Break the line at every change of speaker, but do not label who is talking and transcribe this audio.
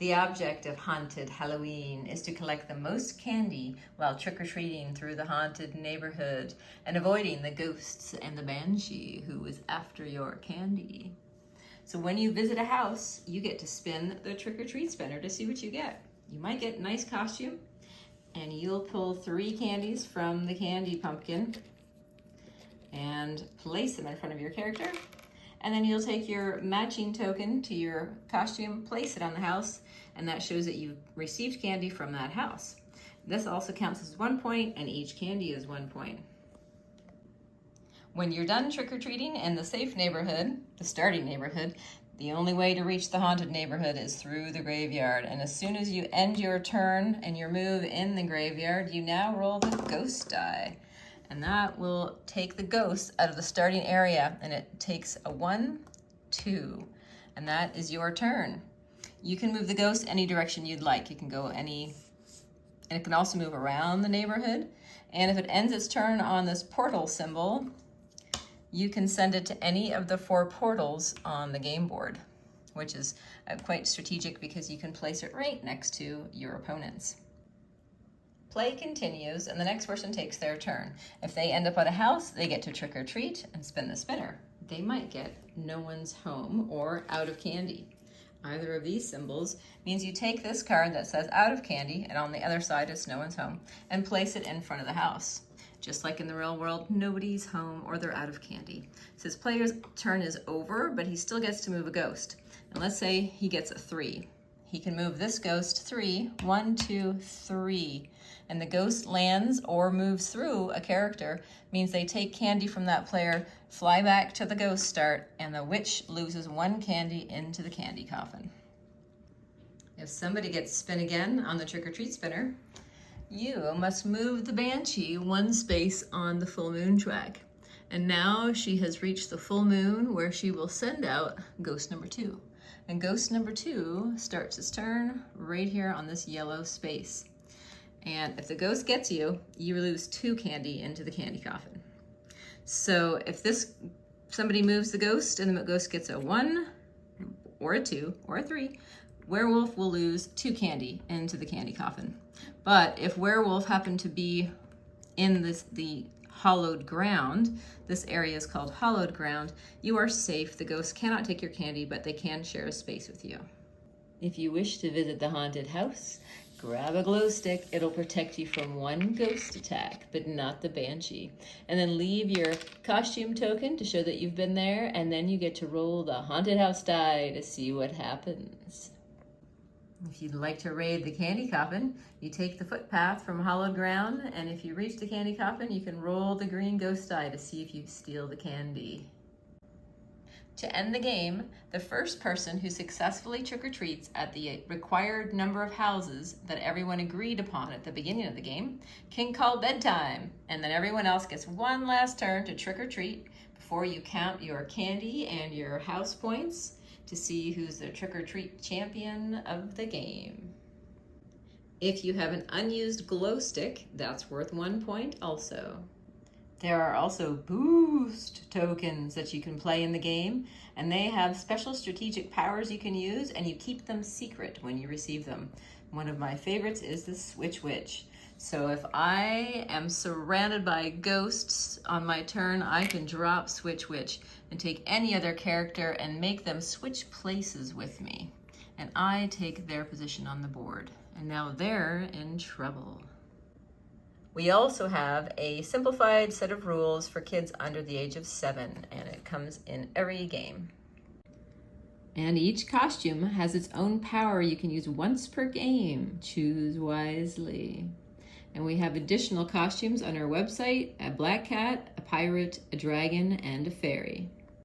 The object of haunted Halloween is to collect the most candy while trick-or-treating through the haunted neighborhood and avoiding the ghosts and the banshee who is after your candy. So when you visit a house, you get to spin the trick-or-treat spinner to see what you get. You might get a nice costume, and you'll pull 3 candies from the candy pumpkin and place them in front of your character. And then you'll take your matching token to your costume, place it on the house, and that shows that you've received candy from that house. This also counts as 1 point, and each candy is 1 point. When you're done trick-or-treating in the safe neighborhood, the starting neighborhood, the only way to reach the haunted neighborhood is through the graveyard. And as soon as you end your turn and your move in the graveyard, you now roll the ghost die. And that will take the ghost out of the starting area, and it takes a 1, 2, and that is your turn. You can move the ghost any direction you'd like. You can go any, and it can also move around the neighborhood. And if it ends its turn on this portal symbol, you can send it to any of the 4 portals on the game board, which is quite strategic because you can place it right next to your opponents. Play continues, and the next person takes their turn. If they end up at a house, they get to trick or treat and spin the spinner. They might get no one's home or out of candy. Either of these symbols means you take this card that says out of candy, and on the other side is no one's home, and place it in front of the house. Just like in the real world, nobody's home or they're out of candy. So this player's turn is over, but he still gets to move a ghost. And let's say he gets a 3. He can move this ghost 3, 1, 2, 3. And the ghost lands or moves through a character, means they take candy from that player, fly back to the ghost start, and the witch loses 1 candy into the candy coffin. If somebody gets spin again on the trick-or-treat spinner, you must move the banshee 1 space on the full moon track. And now she has reached the full moon, where she will send out ghost number 2. And ghost number 2 starts its turn right here on this yellow space. And if the ghost gets you, you lose 2 candy into the candy coffin. So if somebody moves the ghost and the ghost gets a 1 or a 2 or a 3, werewolf will lose 2 candy into the candy coffin. But if werewolf happened to be in the hollowed ground, this area is called hollowed ground, you are safe. The ghosts cannot take your candy, but they can share a space with you. If you wish to visit the haunted house, grab a glow stick. It'll protect you from 1 ghost attack, but not the banshee. And then leave your costume token to show that you've been there, and then you get to roll the haunted house die to see what happens. If you'd like to raid the candy coffin, you take the footpath from hollowed ground, and if you reach the candy coffin, you can roll the green ghost die to see if you steal the candy. To end the game, the first person who successfully trick-or-treats at the required number of houses that everyone agreed upon at the beginning of the game can call bedtime, and then everyone else gets 1 last turn to trick-or-treat before you count your candy and your house points to see who's the trick-or-treat champion of the game. If you have an unused glow stick, that's worth 1 point also. There are also boost tokens that you can play in the game, and they have special strategic powers you can use, and you keep them secret when you receive them. One of my favorites is the Switch Witch. So if I am surrounded by ghosts on my turn, I can drop Switch Witch and take any other character and make them switch places with me. And I take their position on the board. And now they're in trouble. We also have a simplified set of rules for kids under the age of 7, and it comes in every game. And each costume has its own power you can use once per game. Choose wisely. And we have additional costumes on our website: a black cat, a pirate, a dragon, and a fairy.